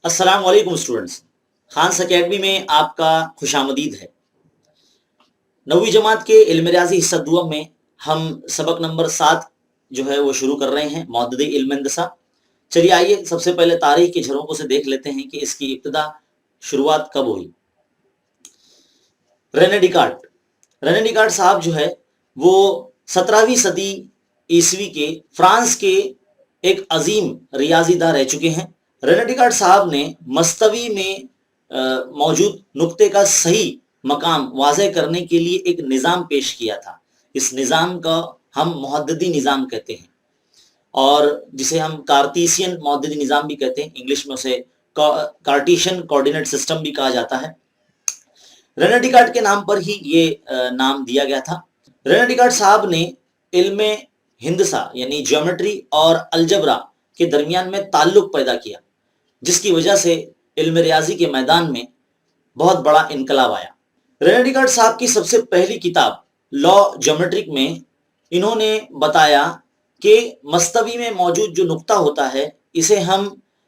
अस्सलाम वालेकुम students. Khans academy में आपका खुशामदीद है। 9वीं जमात के इल्म रियाज़ी हिस्सा दुआ में हम सबक नंबर 7 जो है वो शुरू कर रहे हैं, मौदूद इल्म इंदसा। चलिए आइए सबसे पहले तारीख के झरोकों से देख लेते हैं कि इसकी इब्तिदा शुरुआत कब हुई। रेने डिकार्ट साहब जो है वो 17वीं सदी ईसवी के फ्रांस के एक अजीम रियाजीदार रह चुके हैं। रेने डिकार्ट साहब ने मस्तवी में मौजूद नुक्ते का सही मकाम वाज़े करने के लिए एक निज़ाम पेश किया था। इस निज़ाम का हम मुहद्दिदी निज़ाम कहते हैं और जिसे हम कार्टीसियन मुहद्दिदी निज़ाम भी कहते हैं। इंग्लिश में उसे कार्टीशियन कोऑर्डिनेट सिस्टम भी कहा जाता है। रेने डिकार्ट के नाम पर ही ये नाम दिया गया था। रेने डिकार्ट साहब ने इल्म हिंदसा यानी ज्योमेट्री और अलजबरा के दरमियान में ताल्लुक पैदा किया, जिसकी वजह से इल्म रियाजी के मैदान में बहुत बड़ा इनकलाब आया। रेने डिकार्ट साहब की सबसे पहली किताब लॉ ज्योमेट्रिक में इन्होंने बताया कि मस्तवी में मौजूद जो नुक्ता होता है इसे हम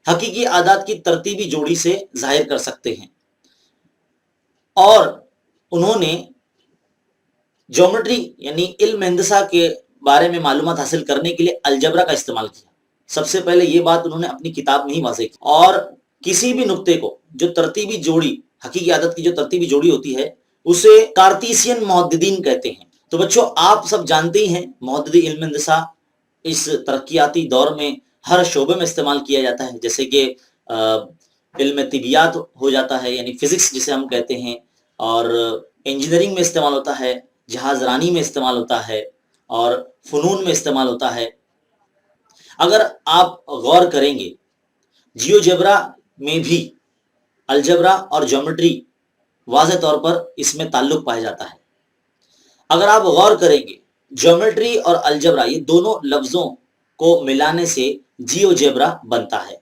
हकीकी आदात की तरतीबी जोड़ी से जाहिर कर सकते हैं और उन्होंने ज्योमेट्री यानी इल्म हिंदसा के बारे में मालूमात हासिल करने के लिए अलजबरा का इस्तेमाल किया। सबसे पहले ये बात उन्होंने अपनी किताब में ही वाज़े की और किसी भी नुक्ते को जो तरतीबी जोड़ी हकीकी आदत की जो तरतीबी जोड़ी होती है उसे कार्टीसियन मुहद्दिदीन कहते हैं। तो बच्चों आप सब जानते ही हैं मुहद्दिदी इल्म हिंदसा इस तरक्याती दौर में हर शोबे में इस्तेमाल किया जाता है, जैसे कि इल्म तिबियात हो जाता है यानी फिजिक्स जिसे हम कहते हैं, और इंजीनियरिंग में इस्तेमाल होता है, जहाजरानी में इस्तेमाल होता है और फ़नून में इस्तेमाल होता है। अगर आप गौर करेंगे जियोजेब्रा में भी अलजबरा और ज्योमेट्री वाज़े तौर पर इसमें ताल्लुक पाया जाता है। अगर आप गौर करेंगे ज्योमेट्री और अलजबरा ये दोनों लफ्ज़ों को मिलाने से जियोजेब्रा बनता है।